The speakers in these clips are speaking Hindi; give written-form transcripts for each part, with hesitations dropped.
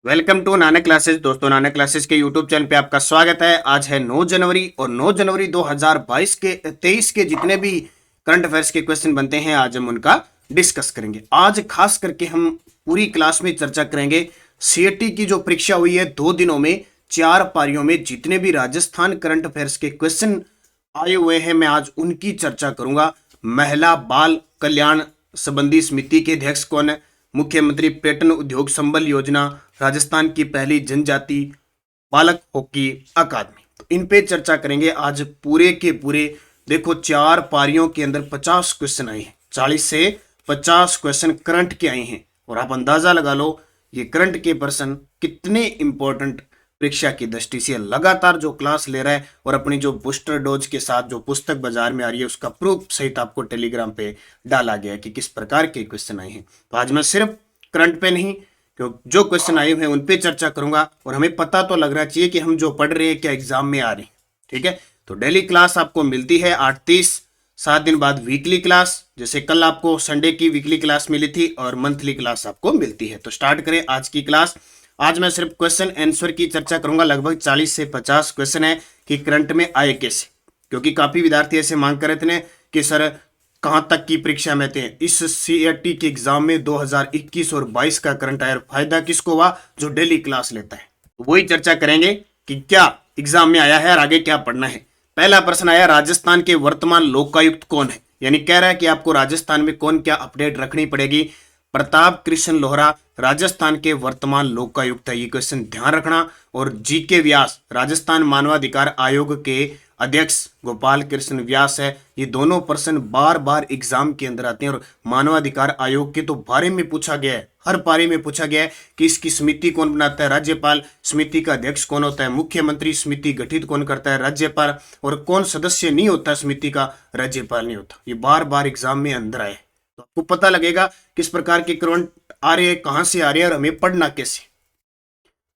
Welcome to Nanak classes. दोस्तों, नानक क्लासेस के यूट्यूब चैनल पे आपका स्वागत है। आज है 9 जनवरी और 9 जनवरी 2022 के 23 के जितने भी करंट अफेयर्स के क्वेश्चन बनते हैं आज हम उनका डिस्कस करेंगे। आज खास करके हम पूरी क्लास में चर्चा करेंगे सीएटी की जो परीक्षा हुई है 2 दिनों में 4 पारियों में जितने भी राजस्थान करंट अफेयर्स के क्वेश्चन आए हुए हैं मैं आज उनकी चर्चा करूंगा। महिला बाल कल्याण संबंधी समिति के अध्यक्ष कौन है, मुख्यमंत्री पर्यटन उद्योग संबल योजना, राजस्थान की पहली जनजाति बालक हॉकी अकादमी, तो इन पे चर्चा करेंगे आज पूरे के पूरे। देखो 4 पारियों के अंदर 50 क्वेश्चन आए हैं, 40 से 50 क्वेश्चन करंट के आए हैं और आप अंदाजा लगा लो ये करंट के पर्सन कितने इंपॉर्टेंट परीक्षा की दृष्टि से लगातार जो क्लास ले रहा है और अपनी जो बूस्टर डोज के साथ जो पुस्तक बाजार में आ रही है उसका प्रूफ सहित आपको टेलीग्राम पे डाला गया है कि किस प्रकार के क्वेश्चन आए हैं। तो आज मैं सिर्फ करंट पे नहीं, जो क्वेश्चन आए हुए हैं उन पे चर्चा करूंगा और हमें पता तो लग रहा चाहिए कि हम जो पढ़ रहे हैं क्या एग्जाम में आ रहे हैं। ठीक है, तो डेली क्लास आपको मिलती है 8:30, 7 दिन बाद वीकली क्लास, जैसे कल आपको संडे की वीकली क्लास मिली थी और मंथली क्लास आपको मिलती है। तो स्टार्ट करें आज की क्लास। आज मैं सिर्फ क्वेश्चन आंसर की चर्चा करूंगा। लगभग 40 से 50 क्वेश्चन है कि करंट में आए कैसे, क्योंकि काफी विद्यार्थी ऐसे मांग कर रहे थे कि सर कहां तक की परीक्षा में थे। इस सीएटी के एग्जाम में 2021 और 22 का करंट अफेयर फायदा किसको हुआ, जो डेली क्लास लेता है। तो वही चर्चा करेंगे कि क्या एग्जाम में आया है और आगे क्या पढ़ना है। पहला प्रश्न आया, राजस्थान के वर्तमान लोकायुक्त कौन है, यानी कह रहा है कि आपको राजस्थान में कौन क्या अपडेट रखनी पड़ेगी। प्रताप कृष्ण लोहरा राजस्थान के वर्तमान लोकायुक्त है, ये क्वेश्चन ध्यान रखना। और जीके व्यास राजस्थान मानवाधिकार आयोग के अध्यक्ष गोपाल कृष्ण व्यास है। ये दोनों पर्सन बार बार एग्जाम के अंदर आते हैं और मानवाधिकार आयोग के तो बारे में पूछा गया है, हर पारी में पूछा गया है कि इसकी समिति कौन बनाता है, राज्यपाल, समिति का अध्यक्ष कौन होता है, मुख्यमंत्री, समिति गठित कौन करता है, राज्यपाल, और कौन सदस्य नहीं होता समिति का, राज्यपाल नहीं होता। ये बार बार एग्जाम में अंदर आए, तो आपको पता लगेगा किस प्रकार के करंट आ रहे हैं, कहां से आ रहे हैं और हमें पढ़ना कैसे।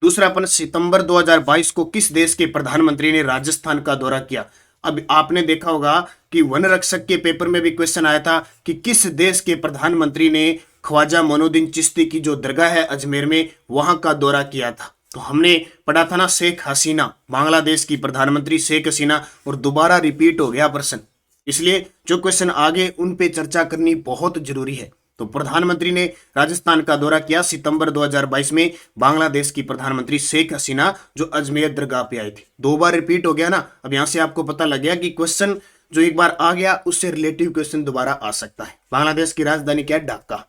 दूसरा अपन, सितंबर 2022 को किस देश के प्रधानमंत्री ने राजस्थान का दौरा किया। अब आपने देखा होगा कि वन रक्षक के पेपर में भी क्वेश्चन आया था कि किस देश के प्रधानमंत्री ने ख्वाजा मोइनुद्दीन चिश्ती की जो दरगाह है अजमेर में वहां का दौरा किया था। तो हमने पढ़ा था ना शेख हसीना, बांग्लादेश की प्रधानमंत्री शेख हसीना, और दोबारा रिपीट हो गया प्रश्न, इसलिए जो क्वेश्चन आगे उन पे चर्चा करनी बहुत जरूरी है। तो प्रधानमंत्री ने राजस्थान का दौरा किया सितंबर 2022 में, बांग्लादेश की प्रधानमंत्री शेख हसीना जो अजमेर दरगाह पे आए थे। 2 बार रिपीट हो गया ना। अब यहां से आपको पता लग गया कि क्वेश्चन जो एक बार आ गया उससे रिलेटिव क्वेश्चन दोबारा आ सकता है। बांग्लादेश की राजधानी क्या है, ढाका।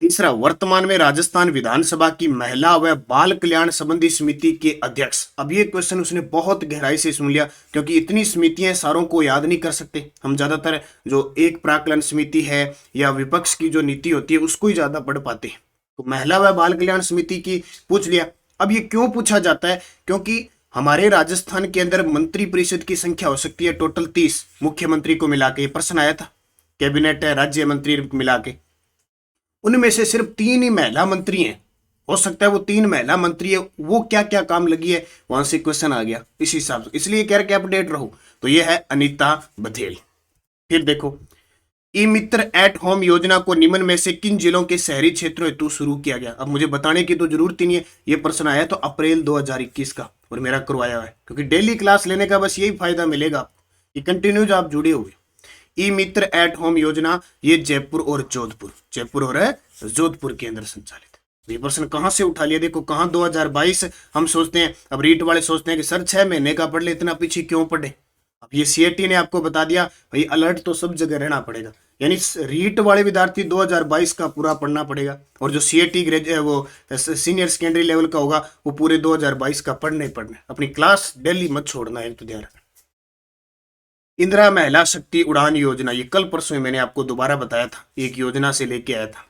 तीसरा, वर्तमान में राजस्थान विधानसभा की महिला व बाल कल्याण संबंधी समिति के अध्यक्ष। अब ये क्वेश्चन उसने बहुत गहराई से सुन लिया, क्योंकि इतनी समितियां सारों को याद नहीं कर सकते हम। ज्यादातर जो एक प्राकलन समिति है या विपक्ष की जो नीति होती है उसको ही ज्यादा पढ़ पाते हैं। तो महिला व बाल कल्याण समिति की पूछ लिया। अब ये क्यों पूछा जाता है, क्योंकि हमारे राजस्थान के अंदर मंत्री परिषद की संख्या हो सकती है टोटल 30, मुख्यमंत्री को मिला के। प्रश्न आया था, कैबिनेट है, राज्य मंत्री मिला के, उनमें से सिर्फ 3 ही महिला मंत्री हैं। हो सकता है वो 3 महिला मंत्री है, वो क्या क्या काम लगी है, वहां से क्वेश्चन आ गया इस हिसाब से, इसलिए कह रहे अपडेट रहो। तो ये है अनीता बघेल। फिर देखो, ई मित्र एट होम योजना को निम्न में से किन जिलों के शहरी क्षेत्रों हेतु शुरू किया गया। अब मुझे बताने की तो जरूरत ही नहीं है, ये प्रश्न आया तो अप्रैल 2021 का और मेरा करवाया हुआ है, क्योंकि डेली क्लास लेने का बस यही फायदा मिलेगा कि कंटिन्यूज आप जुड़े हुए। ई मित्र एट होम योजना ये जयपुर और जोधपुर के अंदर संचालित है। ये प्रश्न कहां से उठा लिया, देखो कहां 2022 हम सोचते हैं। अब रीट वाले सोचते हैं कि सर 6 महीने का पढ़ ले, इतना पीछे क्यों पढ़े। अब ये सीएटी ने आपको बता दिया भाई, अलर्ट तो सब जगह रहना पड़ेगा, यानी रीट वाले विद्यार्थी 2022 का पूरा पढ़ना पड़ेगा, और जो सीएटी वो सीनियर सेकेंडरी लेवल का होगा वो पूरे 2022 का पढ़ना ही पढ़ना है। अपनी क्लास डेली मत छोड़ना है, तो ध्यान रखना। इंदिरा महिला शक्ति उड़ान योजना, ये कल परसों मैंने आपको दोबारा बताया था, एक योजना से लेके आया था।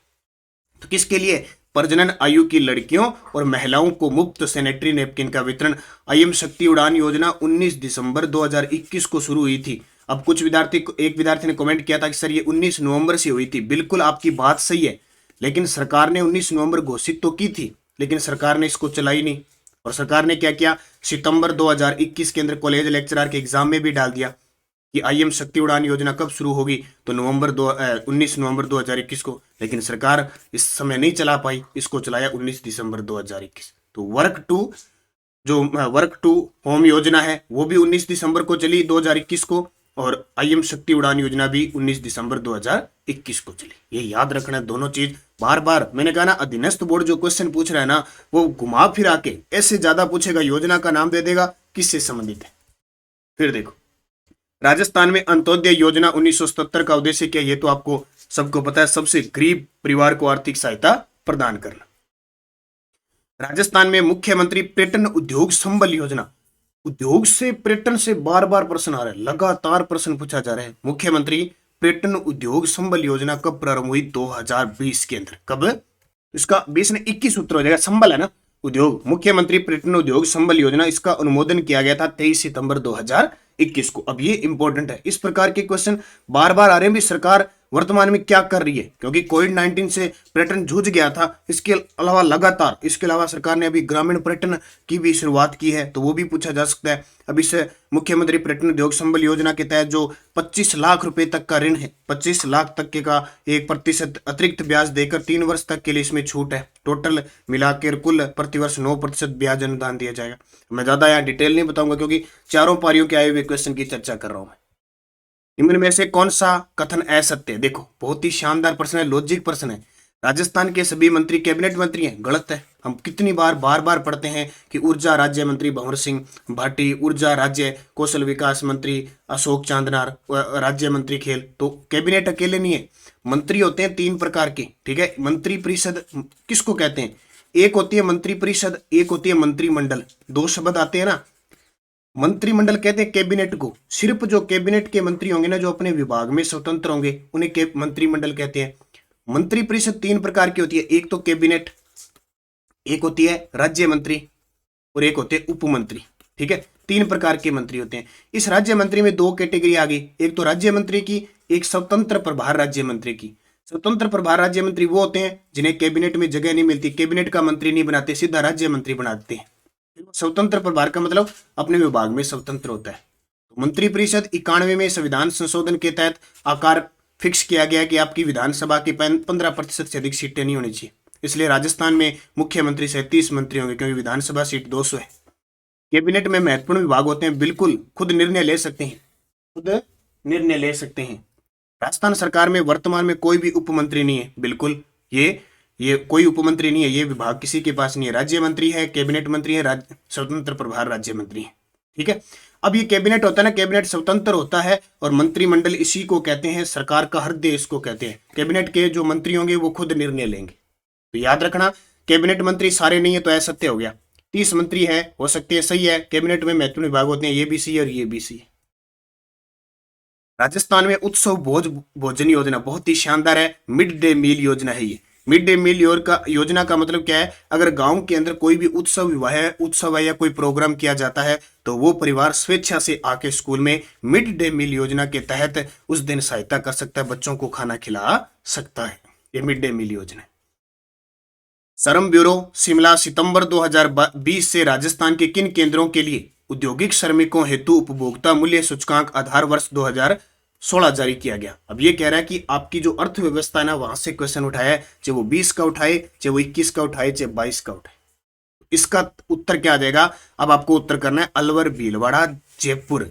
तो किसके लिए, प्रजनन आयु की लड़कियों और महिलाओं को मुफ्त सैनिटरी नैपकिन का वितरण। आईएम शक्ति उड़ान योजना 19 दिसंबर 2021 को शुरू हुई थी। अब कुछ विद्यार्थी, एक विद्यार्थी ने कमेंट किया था कि सर ये 19 नवंबर से हुई थी। बिल्कुल आपकी बात सही है, लेकिन सरकार ने 19 नवंबर घोषित तो की थी, लेकिन सरकार ने इसको चलाई नहीं। और सरकार ने क्या किया, सितंबर 2021 के अंदर कॉलेज लेक्चरर के एग्जाम में भी डाल दिया। कि आईएम शक्ति उड़ान योजना कब शुरू होगी, तो 19 नवंबर 2021 को, लेकिन सरकार इस समय नहीं चला पाई, इसको चलाया 19 दिसंबर 2021। तो वर्क टू होम योजना है वो भी 19 दिसंबर को चली 2021 को, और आईएम शक्ति उड़ान योजना भी 19 दिसंबर 2021 को चली। ये याद रखना है दोनों चीज। बार बार मैंने कहा ना, अधीनस्थ बोर्ड जो क्वेश्चन पूछ रहा है ना, वो घुमा फिरा के ऐसे ज्यादा पूछेगा, योजना का नाम दे देगा किससे संबंधित है। फिर देखो, राजस्थान में अंत्योदय योजना 1977 का उद्देश्य क्या है, ये तो आपको सबको पता है, सबसे गरीब परिवार को आर्थिक सहायता प्रदान करना। राजस्थान में मुख्यमंत्री पर्यटन उद्योग संबल योजना, उद्योग से पर्यटन से बार बार प्रश्न आ रहे हैं, लगातार प्रश्न पूछा जा रहा है। मुख्यमंत्री पर्यटन उद्योग संबल योजना कब प्रारंभ हुई, 2020 के अंदर। कब, इसका 20 ने 21 सूत्र हो जाएगा, संबल है ना उद्योग, मुख्यमंत्री पर्यटन उद्योग संबल योजना, इसका अनुमोदन किया गया था 23 सितंबर 2021 को। अब ये इंपॉर्टेंट है, इस प्रकार के क्वेश्चन बार बार आ रहे हैं भी, सरकार वर्तमान में क्या कर रही है, क्योंकि कोविड-19 से पर्यटन जूझ गया था। इसके अलावा लगातार, इसके अलावा सरकार ने अभी ग्रामीण पर्यटन की भी शुरुआत की है, तो वो भी पूछा जा सकता है। अब इस मुख्यमंत्री पर्यटन उद्योग संबल योजना के तहत जो 25 लाख रुपए तक का ऋण है, 25 लाख तक के का 1% अतिरिक्त ब्याज देकर 3 वर्ष तक के लिए इसमें छूट है। टोटल मिलाकर कुल प्रतिवर्ष 9% ब्याज अनुदान दिया जाएगा। मैं ज्यादा यहाँ डिटेल नहीं बताऊंगा, क्योंकि चारों पारियों के आए हुए क्वेश्चन की चर्चा कर रहा हूं मैं। निम्न में से कौन सा कथन असत्य है, देखो बहुत ही शानदार प्रश्न है, लॉजिक प्रश्न है। राजस्थान के सभी मंत्री कैबिनेट मंत्री हैं, गलत है। हम कितनी बार बार पढ़ते हैं कि ऊर्जा राज्य मंत्री भंवर सिंह भाटी, ऊर्जा राज्य कौशल विकास मंत्री अशोक चांदनार, राज्य मंत्री खेल, तो कैबिनेट अकेले नहीं है, मंत्री होते हैं 3 प्रकार के, ठीक है। मंत्री परिषद किसको कहते हैं, एक होती है मंत्री परिषद, एक होती है मंत्रिमंडल, 2 शब्द आते हैं ना। मंत्रिमंडल कहते हैं कैबिनेट को, सिर्फ जो कैबिनेट के मंत्री होंगे ना, जो अपने विभाग में स्वतंत्र होंगे, उन्हें मंत्रिमंडल कहते हैं। मंत्री परिषद 3 प्रकार की होती है, एक तो कैबिनेट, एक होती है राज्य मंत्री, और एक होते हैं उपमंत्री, ठीक है। 3 प्रकार के मंत्री होते हैं। इस राज्य मंत्री में 2 कैटेगरी आ गई, एक तो राज्य मंत्री की, एक स्वतंत्र प्रभार राज्य मंत्री की। स्वतंत्र प्रभार राज्य मंत्री वो होते हैं जिन्हें कैबिनेट में जगह नहीं मिलती, कैबिनेट का मंत्री नहीं बनाते, सीधा राज्य मंत्री बना देते हैं। स्वतंत्र प्रभार का मतलब अपने विभाग में स्वतंत्र होता है। तो मंत्री परिषद 91 में संविधान संशोधन के तहत आकार फिक्स किया गया कि आपकी विधानसभा की 15% से अधिक सीटें नहीं होनी चाहिए, इसलिए राजस्थान में मुख्यमंत्री से 30 मंत्री होंगे, क्योंकि विधानसभा सीट 200 है। कैबिनेट में महत्वपूर्ण विभाग होते हैं, बिल्कुल खुद निर्णय ले सकते हैं, खुद निर्णय ले सकते हैं। राजस्थान सरकार में वर्तमान में कोई भी उपमंत्री नहीं है, बिल्कुल ये कोई उपमंत्री नहीं है, ये विभाग किसी के पास नहीं है। राज्य मंत्री है, कैबिनेट मंत्री है, स्वतंत्र प्रभार राज्य मंत्री है, ठीक है। अब ये कैबिनेट होता है ना, कैबिनेट स्वतंत्र होता है, और मंत्रिमंडल इसी को कहते हैं, सरकार का हृदय इसको कहते हैं। कैबिनेट के जो मंत्री होंगे वो खुद निर्णय लेंगे। तो याद रखना, कैबिनेट मंत्री सारे नहीं है तो असत्य हो गया। 30 मंत्री है, हो सकते हैं, सही है। कैबिनेट में महत्वपूर्ण विभाग होते हैं, ये भी सी और ये भी सी। राजस्थान में उत्सव भोजन योजना बहुत ही शानदार है, मिड डे मील योजना है ये। मिड डे मील योजना का मतलब क्या है, अगर गांव के अंदर कोई भी उत्सव है या कोई प्रोग्राम किया जाता है, तो वो परिवार स्वेच्छा से आके स्कूल में मिड डे मील योजना के तहत उस दिन सहायता कर सकता है, बच्चों को खाना खिला सकता है। ये मिड डे मील योजना। श्रम ब्यूरो शिमला सितंबर 2020 से राजस्थान के किन केंद्रों के लिए औद्योगिक श्रमिकों हेतु उपभोक्ता मूल्य सूचकांक आधार वर्ष 2016 जारी किया गया। अब ये कह रहा है कि आपकी जो अर्थव्यवस्था है ना, वहां से क्वेश्चन उठाया है, चाहे वो 20 का उठाए, चाहे वो 21 का उठाए, चाहे 22 का उठाए। इसका उत्तर क्या आ जाएगा, अब आपको उत्तर करना है अलवर, भीलवाड़ा, जयपुर।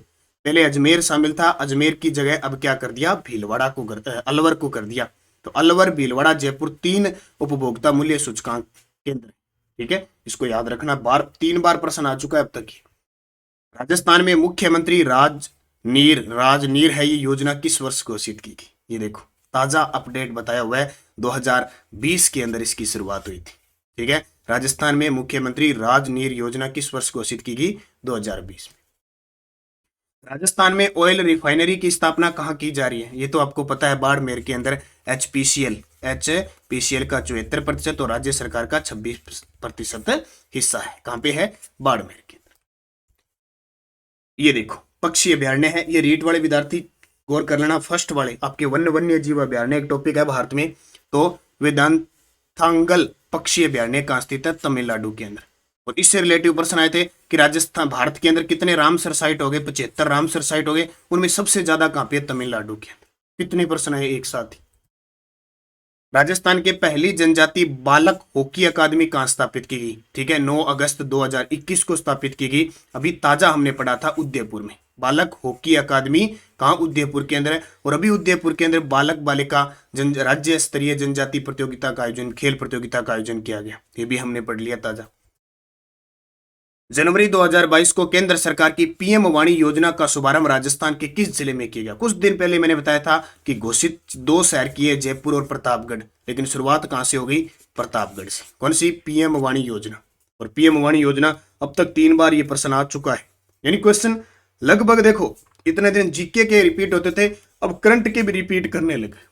पहले अजमेर शामिल था, अजमेर की जगह अब क्या कर दिया, भीलवाड़ा को अलवर को कर दिया। तो अलवर, भीलवाड़ा, जयपुर 3 उपभोक्ता मूल्य सूचकांक केंद्र, ठीक है। इसको याद रखना, 3 बार प्रश्न आ चुका है अब तक। राजस्थान में मुख्यमंत्री राजनीर है, ये योजना किस वर्ष घोषित की गई, ये देखो ताजा अपडेट बताया हुआ है, 2020 के अंदर इसकी शुरुआत हुई थी, ठीक है। राजस्थान में मुख्यमंत्री राजनीर योजना किस वर्ष घोषित की गई, 2020 में। राजस्थान में ऑयल रिफाइनरी की स्थापना कहाँ की जा रही है, ये तो आपको पता है, बाड़मेर के अंदर। एचपीसीएल का 74% और राज्य सरकार का 26% हिस्सा है। कहाँ पे है, बाड़मेर के अंदर। ये देखो पक्षी अभ्यारण्य है, ये रीट वाले विद्यार्थी गौर कर लेना, फर्स्ट वाले आपके वन्य जीव अभ्यारण्य एक टॉपिक है भारत में। तो वेदांतांगल पक्षी अभ्यारण्य कहाँ स्थित है, तमिलनाडु के अंदर। और इससे रिलेटिव प्रश्न आए थे कि राजस्थान भारत के अंदर कितने रामसर साइट हो गए, 75 रामसर साइट हो गए, उनमें सबसे ज्यादा कहां पे, तमिलनाडु के। कितने प्रश्न है एक साथ ही। राजस्थान के पहली जनजाति बालक हॉकी अकादमी कहां स्थापित की गई, ठीक है, 9 अगस्त 2021 को स्थापित की गई। अभी ताजा हमने पढ़ा था उदयपुर में बालक हॉकी अकादमी कहां, उदयपुर के अंदर है। और अभी उदयपुर के अंदर बालक बालिका राज्य स्तरीय जनजाति प्रतियोगिता का आयोजन, खेल प्रतियोगिता का आयोजन किया गया, ये भी हमने पढ़ लिया ताजा। जनवरी 2022 को केंद्र सरकार की पीएम वाणी योजना का शुभारंभ राजस्थान के किस जिले में किया गया। कुछ दिन पहले मैंने बताया था कि घोषित 2 शहर किए, जयपुर और प्रतापगढ़, लेकिन शुरुआत कहां से हो गई, प्रतापगढ़ से। कौन सी, पीएम वाणी योजना। और पीएम वाणी योजना अब तक 3 बार ये प्रश्न आ चुका है, यानी क्वेश्चन लगभग देखो इतने दिन जीके के रिपीट होते थे, अब करंट के भी रिपीट करने लगे।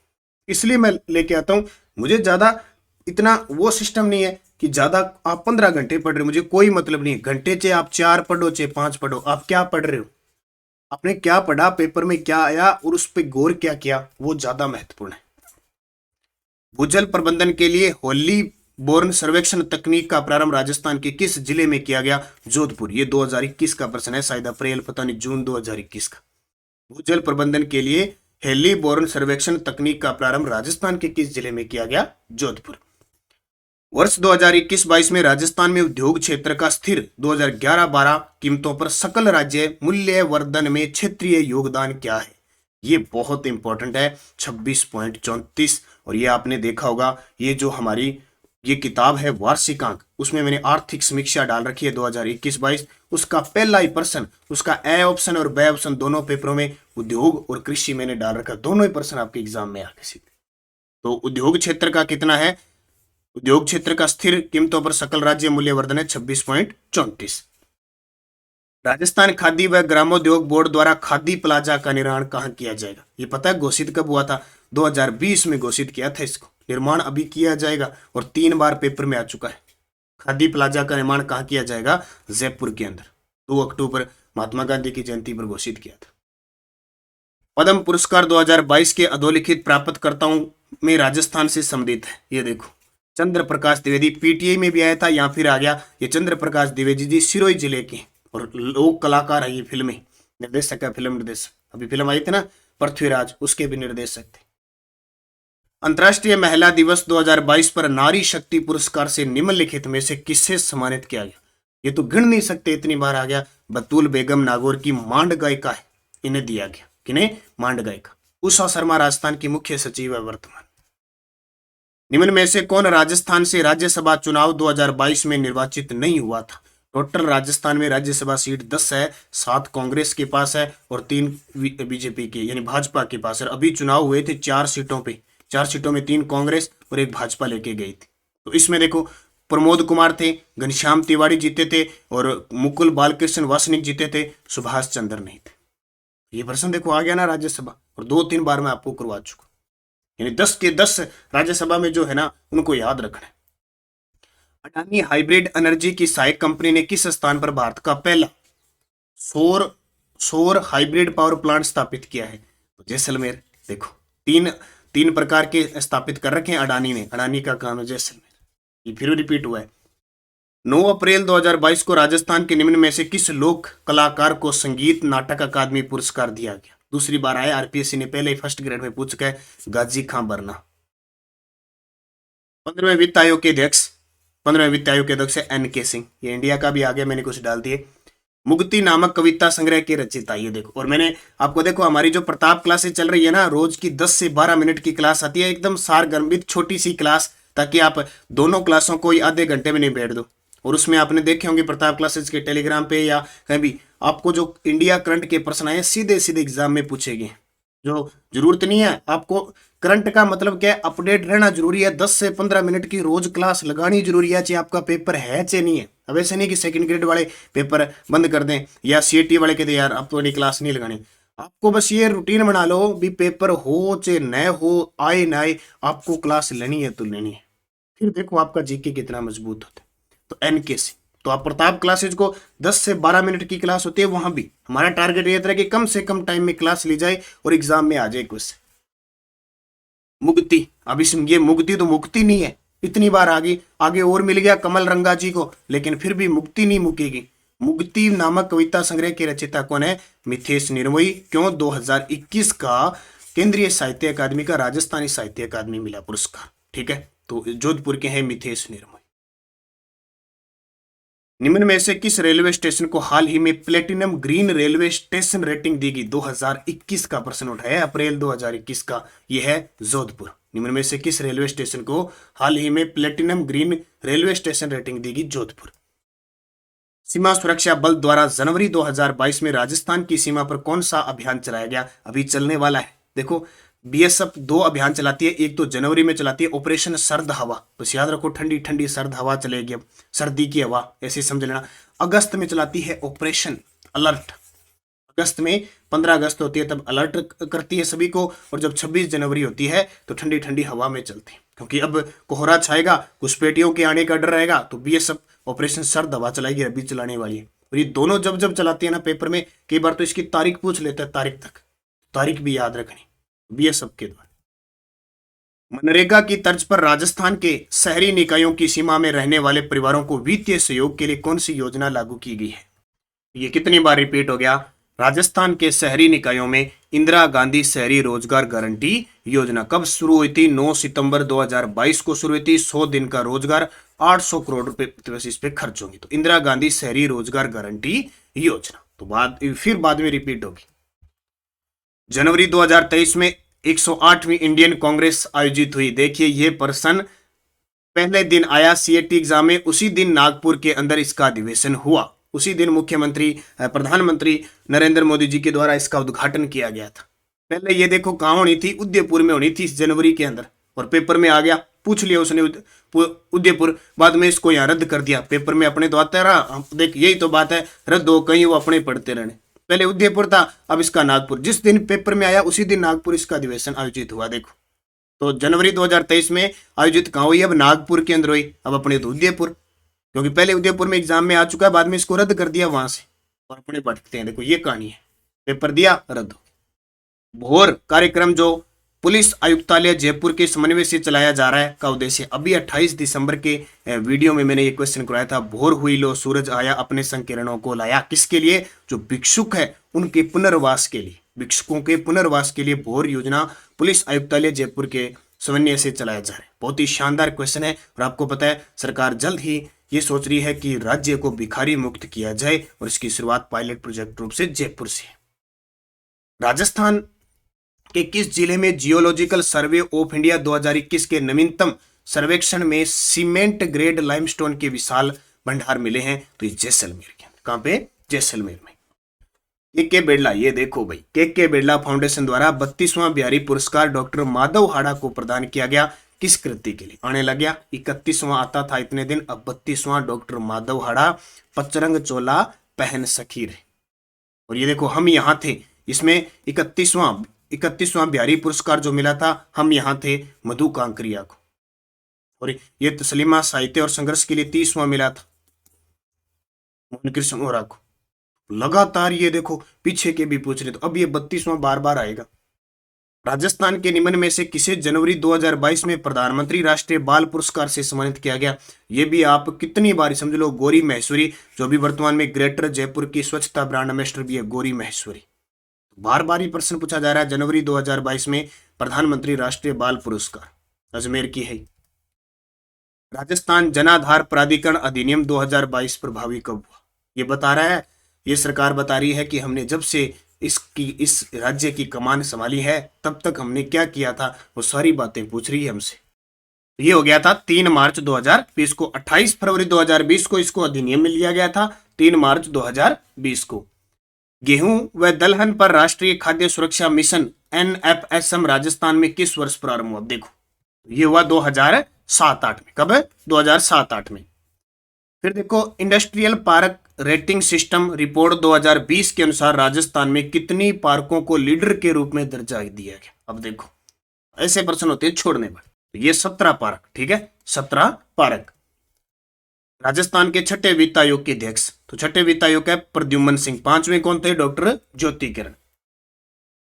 इसलिए मैं लेके आता हूं, मुझे ज्यादा इतना वो सिस्टम नहीं है कि ज्यादा आप 15 घंटे पढ़ रहे हो, मुझे कोई मतलब नहीं है। घंटे चाहे आप 4 पढ़ो चाहे 5 पढ़ो, आप क्या पढ़ रहे हो, आपने क्या पढ़ा, पेपर में क्या आया और उस पर गौर क्या किया, वो ज्यादा महत्वपूर्ण है। भूजल प्रबंधन के लिए होली बोर्न सर्वेक्षण तकनीक का प्रारंभ राजस्थान के किस जिले में किया गया, जोधपुर। ये 2021 का प्रश्न है, शायद अप्रैल पता नहीं जून 2021 का। भूजल प्रबंधन के लिए हेली बोर्न सर्वेक्षण तकनीक का प्रारंभ राजस्थान के किस जिले में किया गया, जोधपुर। वर्ष 2021-22 में राजस्थान में उद्योग क्षेत्र का स्थिर 2011-12 कीमतों पर सकल राज्य मूल्य वर्धन में क्षेत्रीय योगदान क्या है, ये बहुत इंपॉर्टेंट है, 26.34। और ये आपने देखा होगा, ये जो हमारी ये किताब है वार्षिकांक, उसमें मैंने आर्थिक समीक्षा डाल रखी है 2021-22, उसका पहला ही प्रश्न, उसका ए ऑप्शन और बी ऑप्शन दोनों पेपरों में उद्योग और कृषि मैंने डाल रखा, दोनों ही प्रश्न आपके एग्जाम में आगे सीधे। तो उद्योग क्षेत्र का कितना है, उद्योग क्षेत्र का स्थिर कीमतों पर सकल राज्य मूल्य वर्धन है 26.34। राजस्थान खादी व ग्रामोद्योग बोर्ड द्वारा खादी प्लाजा का निर्माण कहां किया जाएगा, ये पता है घोषित कब हुआ था, 2020 में घोषित किया था। इसको निर्माण अभी किया जाएगा और 3 बार पेपर में आ चुका है। खादी प्लाजा का निर्माण कहां किया जाएगा, जयपुर के अंदर, 2 अक्टूबर महात्मा गांधी की जयंती पर घोषित किया था। पद्म पुरस्कार 2022 के अधोलिखित प्राप्तकर्ताओं में राजस्थान से संबंधित है, ये देखो चंद्र प्रकाश द्विवेदी, पीटीआई में भी आया था, यहाँ फिर आ गया। ये चंद्र प्रकाश द्विवेदी जी सिरोही जिले के और लोक कलाकार है, ये फिल्म निर्देशक है, फिल्म निर्देशक। अभी फिल्म आई थी ना पृथ्वीराज, उसके भी निर्देशक थे। अंतर्राष्ट्रीय महिला दिवस 2022 पर नारी शक्ति पुरस्कार से निम्नलिखित में से किससे सम्मानित किया गया, ये तो गिन नहीं सकते, इतनी बार आ गया। बतूल बेगम नागौर की मांड गायिका है, इन्हें दिया गया, किन्हें, मांड गायिका। उषा शर्मा राजस्थान की मुख्य सचिव है वर्तमान। निम्न में से कौन राजस्थान से राज्यसभा चुनाव 2022 में निर्वाचित नहीं हुआ था। टोटल राजस्थान में राज्यसभा सीट 10 है, 7 कांग्रेस के पास है और 3 बीजेपी के यानी भाजपा के पास है। अभी चुनाव हुए थे 4 सीटों पे, 4 सीटों में 3 कांग्रेस और 1 भाजपा लेके गई थी। तो इसमें देखो प्रमोद कुमार थे, घनश्याम तिवारी जीते थे और मुकुल बालकृष्ण वासनिक जीते थे, सुभाष चंद्र नहीं थे। ये प्रश्न देखो आ गया ना राज्यसभा, और 2-3 बार मैं आपको करवा चुका, यानी 10 के 10 राज्यसभा में जो है ना उनको याद रखना है। अडानी हाइब्रिड एनर्जी की सहायक कंपनी ने किस स्थान पर भारत का पहला सौर हाइब्रिड पावर प्लांट स्थापित किया है, तो जैसलमेर। देखो तीन प्रकार के स्थापित कर रखे हैं अडानी ने, अडानी का काम है जैसलमेर। ये फिर रिपीट हुआ है। 9 अप्रैल 2022 को राजस्थान के निम्न में से किस लोक कलाकार को संगीत नाटक अकादमी पुरस्कार दिया गया। दूसरी बार आया, आरपीएससी ने पहले ही फर्स्ट ग्रेड में पूछ गए, गाजी खां बरना। 15वें वित्त आयोग के अध्यक्ष है एनके सिंह, ये इंडिया का भी आ गया, मैंने कुछ डाल दिए। मुक्ति नामक कविता संग्रह के रचयिता, ये देखो। और मैंने आपको देखो हमारी जो प्रताप क्लासेस चल रही है ना, रोज की 10 से 12 मिनट की क्लास आती है, एकदम सारगर्भित छोटी सी क्लास, ताकि आप दोनों क्लासों को आधे घंटे में नहीं बैठ दो। और उसमें आपने देखे होंगे प्रताप क्लासेस के टेलीग्राम पे या कहीं भी, आपको जो इंडिया करंट के प्रश्न आए सीधे सीधे एग्जाम में पूछे गए। जो जरूरत नहीं है आपको, करंट का मतलब क्या है, अपडेट रहना जरूरी है। 10 से 15 मिनट की रोज क्लास लगानी जरूरी है, चाहे आपका पेपर है चाहे नहीं है। अब ऐसे नहीं कि सेकंड ग्रेड वाले पेपर बंद कर दें या सीएटी वाले कहते यार अब तो क्लास नहीं लगानी। आपको बस ये रूटीन बना लो, भी पेपर हो चाहे न हो, आए ना आए, आपको क्लास लेनी है तो लेनी है। फिर देखो आपका जीके कितना मजबूत होता है। तो एनके से तो आप प्रताप क्लासेज को 10 से 12 मिनट की क्लास होती है, वहां भी हमारा टारगेट ये था कि कम से कम टाइम में क्लास ली जाए और एग्जाम में आ जाए क्वेश्चन। मुक्ति, अब इसमें ये मुक्ति तो मुक्ति नहीं है, इतनी बार आगे आगे और मिल गया कमल रंगा जी को, लेकिन फिर भी मुक्ति नहीं मुकेगी। मुक्ति नामक कविता संग्रह के रचयिता कौन है? मिथेश निर्मोही। क्यों? 2021 का केंद्रीय साहित्य अकादमी का राजस्थानी साहित्य अकादमी मिला पुरस्कार। ठीक है, तो जोधपुर के हैं मिथेश निर्मोही। निम्न में से किस रेलवे स्टेशन को हाल ही में platinum green railway station rating दी गई? 2021 का प्रश्न उठाया, अप्रैल 2021 का। यह है जोधपुर। निम्न में से किस रेलवे स्टेशन को हाल ही में platinum green railway station rating दी गई? जोधपुर। सीमा सुरक्षा बल द्वारा जनवरी 2022 में राजस्थान की सीमा पर कौन सा अभियान चलाया गया? अभी चलने वाला है। देखो, बीएसएफ 2 अभियान चलाती है। एक तो जनवरी में चलाती है ऑपरेशन सर्द हवा, तो याद रखो ठंडी ठंडी सर्द हवा चलेगी, अब सर्दी की हवा ऐसे समझ लेना। अगस्त में चलाती है ऑपरेशन अलर्ट। अगस्त में 15 अगस्त होती है तब अलर्ट करती है सभी को, और जब 26 जनवरी होती है तो ठंडी ठंडी हवा में चलती है, क्योंकि अब कोहरा छाएगा, घुसपैठियों के आने का डर रहेगा, तो बीएसएफ ऑपरेशन सर्द हवा चलाएगी, अभी चलाने वाली है। और ये दोनों जब जब चलाती है ना पेपर में, कई बार तो इसकी तारीख पूछ लेते हैं, तारीख तक, तारीख भी याद रखनी बीएसएफ के द्वारा। मनरेगा की तर्ज पर राजस्थान के शहरी निकायों की सीमा में रहने वाले परिवारों को वित्तीय सहयोग के लिए कौन सी योजना लागू की गई है? ये कितनी बार रिपीट हो गया? राजस्थान के शहरी निकायों में इंदिरा गांधी शहरी रोजगार गारंटी योजना कब शुरू हुई थी? 9 सितंबर 2022 को शुरू हुई थी। 100 दिन का रोजगार, 800 करोड़ रुपए इस पे खर्च होंगे। तो इंदिरा गांधी शहरी रोजगार गारंटी योजना तो बाद में रिपीट होगी। जनवरी 2023 में 108वीं इंडियन कांग्रेस आयोजित हुई। देखिए ये प्रश्न पहले दिन आया सीएटी एग्जाम में, उसी दिन नागपुर के अंदर इसका अधिवेशन हुआ। उसी दिन प्रधानमंत्री नरेंद्र मोदी जी के द्वारा इसका उद्घाटन किया गया था। पहले ये देखो कहाँ होनी थी? उदयपुर में होनी थी इस जनवरी के अंदर, और पेपर में आ गया, पूछ लिया उसने उदयपुर, बाद में इसको यहाँ रद्द कर दिया। पेपर में अपने तो आता रहा, देख यही तो बात है, रद्द हो कहीं वो अपने पढ़ते रहने। पहले उदयपुर था, अब इसका नागपुर। जिस दिन पेपर में आया उसी दिन नागपुर इसका अधिवेशन आयोजित हुआ। देखो तो जनवरी 2023 में आयोजित कहाँ हुई? अब नागपुर के अंदर हुई। अब अपने तो उदयपुर, क्योंकि पहले उदयपुर में एग्जाम में आ चुका है, बाद में इसको रद्द कर दिया वहां से, और अपने भटकते हैं। देखो ये कहानी है, पेपर दिया रद्द हो। भोर कार्यक्रम जो पुलिस आयुक्तालय जयपुर के समन्वय से चलाया जा रहा है का उद्देश्य? अभी 28 दिसंबर के वीडियो में मैंने ये क्वेश्चन कराया था। भोर हुई लो सूरज आया, अपने संकीर्णों को लाया। किसके लिए? जो भिक्षुक है उनके पुनर्वास के लिए, भिक्षुकों के पुनर्वास के लिए भोर योजना पुलिस आयुक्तालय जयपुर के समन्वय से चलाया जा रहा है। बहुत ही शानदार क्वेश्चन है, और आपको पता है सरकार जल्द ही ये सोच रही है कि राज्य को भिखारी मुक्त किया जाए, और इसकी शुरुआत पायलट प्रोजेक्ट रूप से जयपुर से। राजस्थान के किस जिले में जियोलॉजिकल सर्वे ऑफ इंडिया 2021 के नवीनतम सर्वेक्षण में सीमेंट ग्रेड लाइमस्टोन के विशाल भंडार मिले हैं? तो ये जैसलमेर के। कहां पे? जैसलमेर में। के बिरला, ये देखो भाई, के बिरला फाउंडेशन द्वारा 32वां बिहारी पुरस्कार डॉक्टर माधव हाड़ा को प्रदान किया गया। किस कृति के लिए? आने लग गया, 31वां आता था इतने दिन, अब 32वां डॉक्टर माधव हाड़ा पचरंग चोला पहन सखी रे। और ये देखो हम यहां थे, इसमें 31वां बिहारी पुरस्कार जो मिला था, हम यहां थे मधु कांकरिया को। और ये तस्लीमा साहित्य और संघर्ष के लिए 30वां मिला था मोहन कृष्ण ओरा को। लगातार ये देखो पीछे के भी पूछ रहे, तो अब ये 32वां बार बार आएगा। राजस्थान के निम्न में से किसे जनवरी 2022 में प्रधानमंत्री राष्ट्रीय बाल पुरस्कार से सम्मानित किया गया? ये भी आप कितनी बार समझ लो, गौरी महेश्वरी, जो भी वर्तमान में ग्रेटर जयपुर की स्वच्छता ब्रांड एम्बेसडर भी है, गौरी महेश्वरी। बार बार ही प्रश्न पूछा जा रहा है। जनवरी 2022 में प्रधानमंत्री राष्ट्रीय बाल पुरस्कार अजमेर की है। राजस्थान जनाधार प्राधिकरण अधिनियम 2022 प्रभावी कब हुआ? ये बता रहा है, ये सरकार बता रही है कि हमने जब से इस राज्य की कमान संभाली है तब तक हमने क्या किया था, वो सारी बातें पूछ रही है हमसे। ये हो गया था 3 मार्च 2020 को। 28 फरवरी 2020 को इसको अधिनियम में लिया गया था, 3 मार्च 2020 को। गेहूं व दलहन पर राष्ट्रीय खाद्य सुरक्षा मिशन NFSM राजस्थान में किस वर्ष प्रारंभ हुआ? देखो ये हुआ 2007-8 में। कब? 2007-8 में। फिर देखो industrial park rating system report 2020 के अनुसार राजस्थान में कितनी पार्कों को लीडर के रूप में दर्जा दिया गया? अब देखो ऐसे प्रश्न होते हैं छोड़ने पर। ये 17 पार्क, ठीक है, 17 पार्क। राजस्थान के छठे वित्त आयोग के अध्यक्ष, तो छठे वित्त आयोग है प्रद्युम्न सिंह। 5वें कौन थे? डॉक्टर ज्योति किरण।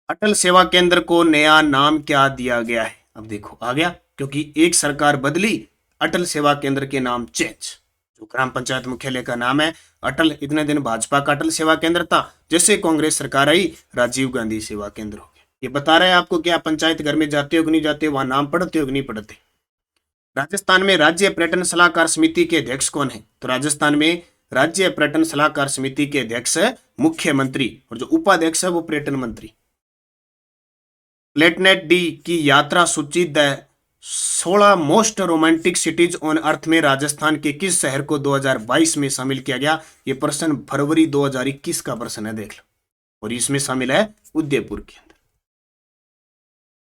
अटल सेवा केंद्र को नया नाम क्या दिया गया है? अब देखो आ गया, क्योंकि एक सरकार बदली, अटल सेवा केंद्र के नाम चेंज। जो ग्राम पंचायत मुख्यालय का नाम है अटल, इतने दिन भाजपा का अटल सेवा केंद्र था, जैसे कांग्रेस सरकार आई राजीव गांधी सेवा केंद्र हो गया। ये बता रहा है आपको कि आप पंचायत घर में जाते हो कि नहीं जाते हो, वहां नाम पढ़ते हो कि नहीं पढ़ते। राजस्थान में राज्य पर्यटन सलाहकार समिति के अध्यक्ष कौन है? तो राजस्थान में राज्य पर्यटन सलाहकार समिति के अध्यक्ष है मुख्यमंत्री, और जो उपाध्यक्ष है वो पर्यटन मंत्री। प्लेटनेट डी की यात्रा सूची the 16 most romantic CTs on earth में राजस्थान के किस शहर को 2022 में शामिल किया गया? ये प्रश्न फरवरी 2021 का प्रश्न है, देख लो। और इसमें शामिल है उदयपुर के अंदर।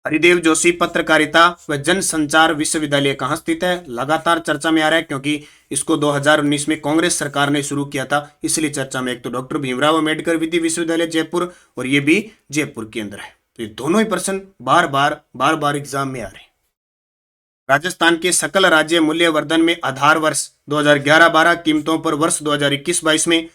हरिदेव जोशी पत्रकारिता व जनसंचार विश्वविद्यालय कहां स्थित है? लगातार चर्चा में आ रहा है क्योंकि इसको 2019 में कांग्रेस सरकार ने शुरू किया था, इसलिए चर्चा में। एक तो डॉक्टर भीमराव अंबेडकर विधि विश्वविद्यालय जयपुर, और ये भी जयपुर के अंदर है। तो ये दोनों ही प्रश्न बार बार एग्जाम में आ रहे हैं। राजस्थान के सकल राज्य मूल्यवर्धन में आधार वर्ष 2011-12, कीमतों पर वर्ष 2021-22 में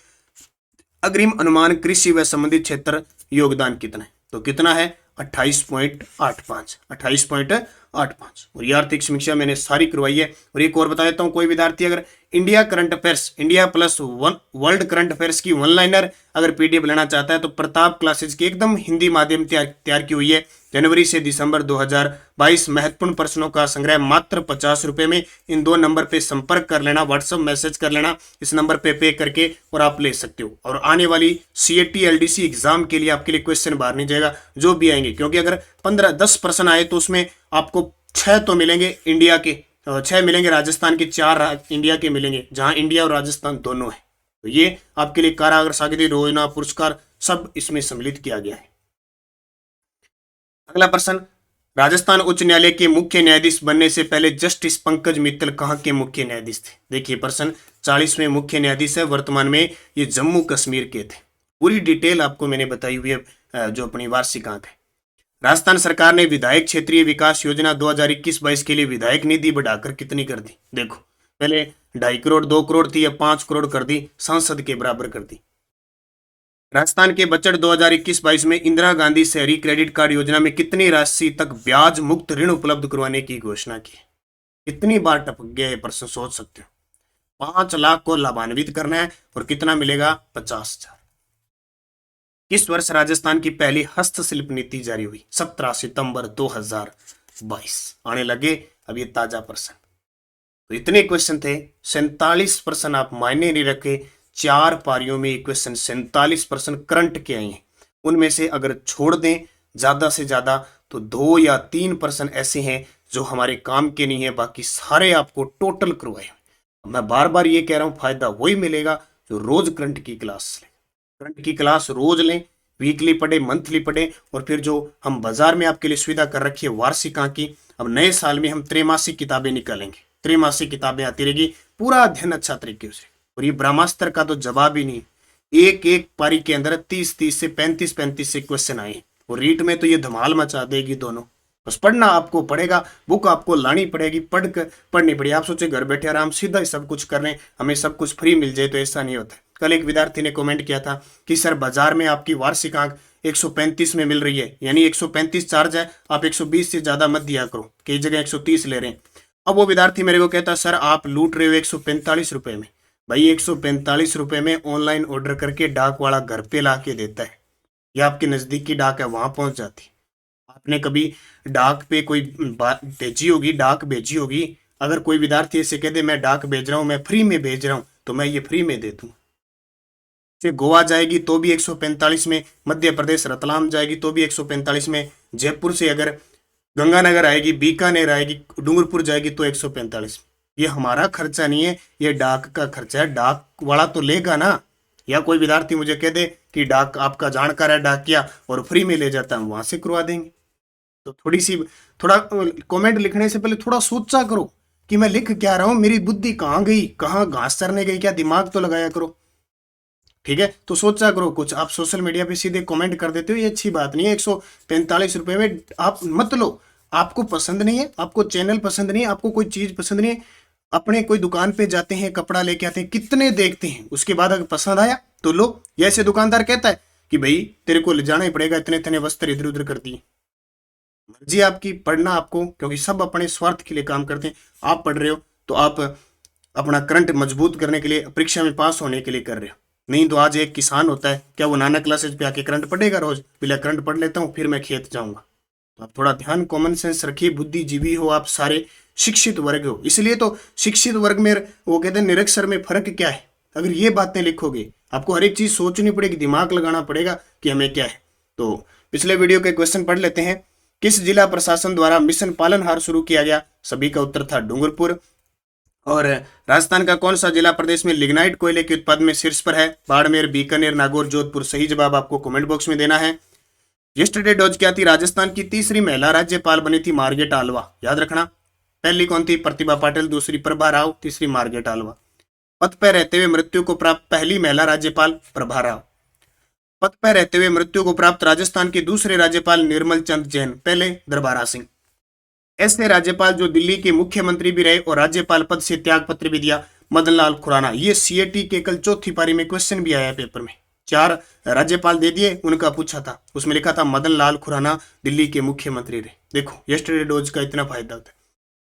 अग्रिम अनुमान कृषि व संबंधित क्षेत्र योगदान कितना है? तो कितना है? 28.85, 28.85। और ये आर्थिक समीक्षा मैंने सारी करवाई है। और एक और बता देता हूं, कोई विद्यार्थी अगर India current affairs, India plus world current affairs की वन लाइनर अगर पीडीएफ लेना चाहता है तो प्रताप क्लासेज की एकदम हिंदी माध्यम तैयार की हुई है। जनवरी से दिसंबर 2022 महत्वपूर्ण प्रश्नों का संग्रह मात्र 50 रुपए में। इन 2 नंबर पे संपर्क कर लेना, व्हाट्सएप मैसेज कर लेना, इस नंबर पे करके, और आप ले सकते हो। और आने वाली सीएटी एलडीसी एग्जाम के लिए आपके लिए क्वेश्चन बाहर नहीं जाएगा, जो भी आएंगे, क्योंकि अगर 15-10 प्रश्न आए तो उसमें आपको 6 तो मिलेंगे इंडिया के, 6 मिलेंगे राजस्थान के, 4 इंडिया के मिलेंगे, जहां इंडिया और राजस्थान दोनों है। तो ये आपके लिए कारागार सागिरी योजना पुरस्कार सब इसमें सम्मिलित किया गया है। अगला प्रश्न, राजस्थान उच्च न्यायालय के मुख्य न्यायाधीश बनने से पहले जस्टिस पंकज मित्तल कहां के मुख्य न्यायाधीश थे? देखिए प्रश्न 40वें मुख्य न्यायाधीश है, वर्तमान में ये जम्मू कश्मीर के थे। पूरी डिटेल आपको मैंने बताई हुई है जो अपनी वार्षिक आंक है। राजस्थान सरकार ने विधायक क्षेत्रीय विकास योजना 2021-22 के लिए विधायक निधि बढ़ाकर कितनी कर दी? देखो, पहले 2.5 करोड़ 2 करोड़ थी, अब 5 करोड़ कर दी, सांसद के बराबर कर दी। राजस्थान के बजट 2021-22 में इंदिरा गांधी शहरी क्रेडिट कार्ड योजना में कितनी राशि तक ब्याज मुक्त ऋण उपलब्ध करवाने की घोषणा की? कितनी बार टपक गया ये प्रश्न, सोच सकते हो। 5 लाख को लाभान्वित करना है, और कितना मिलेगा? 50,000। किस वर्ष राजस्थान की पहली हस्तशिल्प नीति जारी हुई? 17 सितंबर 2022। आने लगे अब ये ताजा प्रश्न। तो इतने क्वेश्चन थे, 47 प्रश्न आप मायने नहीं रखे। 4 पारियों में क्वेश्चन 47 प्रश्न करंट के आए हैं। उनमें से अगर छोड़ दें ज्यादा से ज्यादा तो 2 या 3 प्रश्न ऐसे हैं जो हमारे काम के नहीं है, बाकी सारे आपको टोटल करवाए। मैं बार बार ये कह रहा हूं, फायदा वही मिलेगा जो रोज करंट की क्लास लें। करंट की क्लास रोज लें, वीकली पढ़े, मंथली पढ़े, और फिर जो हम बाजार में आपके लिए सुविधा कर रखी है वार्षिक आंक की, अब नए साल में हम त्रैमासिक किताबें निकालेंगे। त्रैमासिक किताबें आती रहेगी, पूरा अध्ययन अच्छा तरीके से। और ये ब्रह्मास्त्र का तो जवाब ही नहीं, एक पारी के अंदर 30 से 35 से क्वेश्चन आए, और रीट में तो ये धमाल मचा देगी दोनों। बस पढ़ना आपको पड़ेगा, बुक आपको लानी पड़ेगी, पढ़नी पड़ेगी। आप सोचे घर बैठे आराम सीधा ही सब कुछ कर रहे हैं, हमें सब कुछ फ्री मिल जाए, तो ऐसा नहीं होता। कल एक विद्यार्थी ने कमेंट किया था कि सर बाजार में आपकी वार्षिक आंक 135 में मिल रही है, यानी 135 चार्ज है, आप 120 से ज्यादा मत दिया करो, कई जगह 130 ले रहे हैं। अब वो विद्यार्थी मेरे को कहता सर आप लूट रहे हो 145 रुपए में। भाई 145 रुपए में ऑनलाइन ऑर्डर करके डाक वाला घर पे ला के देता है, या आपके नजदीक की डाक है वहां पहुंच जाती। आपने कभी डाक पे कोई भेजी होगी, डाक भेजी होगी, अगर कोई विद्यार्थी ऐसे कह दे मैं डाक भेज रहा हूं, मैं फ्री में भेज रहा हूं, तो मैं ये फ्री में दे दूं। गोवा जाएगी तो भी 145 में, मध्य प्रदेश रतलाम जाएगी तो भी 145 में, जयपुर से अगर गंगानगर आएगी, बीकानेर आएगी, डूंगरपुर जाएगी तो 145। ये हमारा खर्चा नहीं है, ये डाक का खर्चा है। डाक वाला तो लेगा ना। या कोई विद्यार्थी मुझे कह दे कि डाक आपका जानकार है डाकिया और फ्री में ले जाता है, वहां से करवा देंगे। तो थोड़ा कमेंट लिखने से पहले थोड़ा सोचा करो कि मैं लिख क्या रहा हूं, मेरी बुद्धि कहाँ गई, कहाँ घास चरने गई, क्या दिमाग तो लगाया करो। ठीक है, तो सोचा करो कुछ। आप सोशल मीडिया पे सीधे कमेंट कर देते हो, ये अच्छी बात नहीं है। 145 रुपए में आप मत लो। आपको पसंद नहीं है, आपको चैनल पसंद नहीं है, आपको कोई चीज पसंद नहीं है, अपने कोई दुकान पे जाते हैं, कपड़ा लेके आते हैं, कितने देखते हैं, उसके बाद अगर पसंद आया तो लो। या ऐसे दुकानदार कहता है कि भाई तेरे को ले जाना ही पड़ेगा, इतने इतने वस्त्र इधर उधर कर दिए। मर्जी आपकी, पढ़ना आपको, क्योंकि सब अपने स्वार्थ के लिए काम करते हैं। आप पढ़ रहे हो तो आप अपना करंट मजबूत करने के लिए, परीक्षा में पास होने के लिए कर रहे हो। नहीं तो आज एक किसान होता है, क्या वो नाना क्लासेज पे आके करंट पढ़ेगा? रोज पहले करंट पढ़ लेता हूँ फिर मैं खेत जाऊंगा। तो आप थोड़ा ध्यान, कॉमन सेंस रखिए, बुद्धिजीवी हो आप, सारे शिक्षित वर्ग हो। इसलिए तो शिक्षित वर्ग में वो कहते हैं निरक्षर में फर्क क्या है। अगर ये बातें लिखोगे, आपको हर एक चीज सोचनी पड़ेगी, दिमाग लगाना पड़ेगा कि हमें क्या है। तो पिछले वीडियो के क्वेश्चन पढ़ लेते हैं। किस जिला प्रशासन द्वारा मिशन पालनहार शुरू किया गया? सभी का उत्तर था डूंगरपुर। और राजस्थान का कौन सा जिला प्रदेश में लिग्नाइट कोयले के उत्पादन में शीर्ष पर है? बाड़मेर, बीकानेर, नागौर, जोधपुर। सही जवाब आपको कमेंट बॉक्स में देना है। यस्टरडे डॉज क्या थी? राजस्थान की तीसरी महिला राज्यपाल बनी थी मार्गरेट आल्वा, याद रखना। पहली कौन थी? प्रतिभा पाटिल, दूसरी प्रभा राव, तीसरी मार्गरेट आल्वा। पद पर रहते हुए मृत्यु को प्राप्त पहली महिला राज्यपाल प्रभा राव। पद पर रहते हुए मृत्यु को प्राप्त राजस्थान के दूसरे राज्यपाल निर्मल चंद जैन, पहले दरबारा सिंह। ऐसे राज्यपाल जो दिल्ली के मुख्यमंत्री भी रहे और राज्यपाल पद से त्याग पत्र भी दिया, मदन लाल खुराना। ये सीएटी के कल चौथी पारी में क्वेश्चन भी आया पेपर में। 4 राज्यपाल दे दिए, उनका पूछा था, उसमें लिखा था मदन लाल खुराना दिल्ली के मुख्यमंत्री रहे। देखो यस्टरडे डोज का इतना फायदा होता है।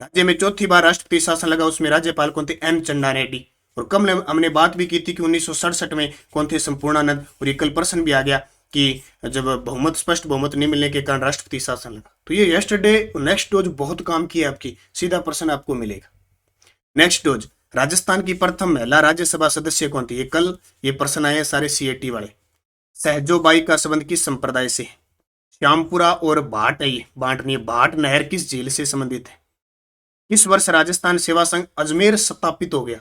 राज्य में चौथी बार राष्ट्रपति शासन लगा, उसमें राज्यपाल कौन थे? एन चंदा रेड्डी। और कम हमने बात भी की थी कि 1967 में कौन थे? संपूर्णानंद। और ये कल प्रश्न भी आ गया कि जब बहुमत, स्पष्ट बहुमत नहीं मिलने के कारण राष्ट्रपति शासन लगा। तो ये यस्टरडे नेक्स्ट डोज बहुत काम किया आपकी, सीधा प्रश्न आपको मिलेगा। नेक्स्ट डोज, राजस्थान की प्रथम महिला राज्यसभा सदस्य कौन थी? ये कल ये प्रश्न आए सारे सीएटी वाले। सहजोबाई का संबंध किस संप्रदाय से है? श्यामपुरा और भाट है, ये भाट नहीं, भाट नहर किस झील से संबंधित है? किस वर्ष राजस्थान सेवा संघ अजमेर स्थापित हो गया?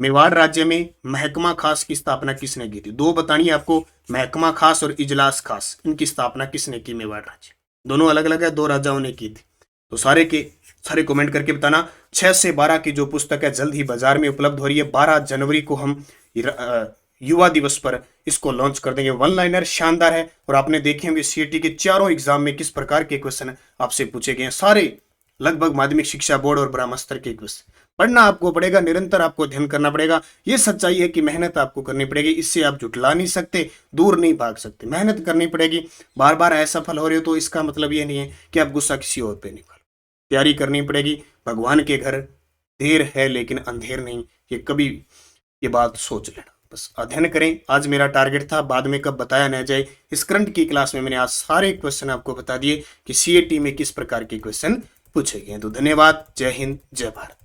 मेवाड़ राज्य में महकमा खास की स्थापना किसने की थी? 2 बतानी है आपको, महकमा खास और इजलास खास, इनकी स्थापना किसने की? मेवाड़ राज्य। दोनों अलग अलग है, 2 राजाओं ने की थी। तो सारे के सारे कमेंट करके बताना। 6 से 12 की जो पुस्तक है जल्द ही बाजार में उपलब्ध हो रही है। 12 जनवरी को हम युवा दिवस पर इसको लॉन्च कर देंगे। वन लाइनर शानदार है और आपने देखे होंगे सीएटी के चारों एग्जाम में किस प्रकार के क्वेश्चन आपसे पूछे गए हैं। सारे लगभग माध्यमिक शिक्षा बोर्ड और ब्रह्म स्तर के क्वेश्चन। पढ़ना आपको पड़ेगा, निरंतर आपको अध्ययन करना पड़ेगा। ये सच्चाई है कि मेहनत आपको करनी पड़ेगी, इससे आप जुटला नहीं सकते, दूर नहीं भाग सकते, मेहनत करनी पड़ेगी। बार बार असफल हो रहे हो तो इसका मतलब ये नहीं है कि आप गुस्सा किसी और पे निकालो। तैयारी करनी पड़ेगी। भगवान के घर देर है लेकिन अंधेर नहीं, ये कभी ये बात सोच लेना। बस अध्ययन करें। आज मेरा टारगेट था, बाद में कब बताया न जाए। इस करंट की क्लास में मैंने आज सारे क्वेश्चन आपको बता दिए कि सीएटी में किस प्रकार के क्वेश्चन पूछे गए। तो धन्यवाद। जय हिंद, जय भारत।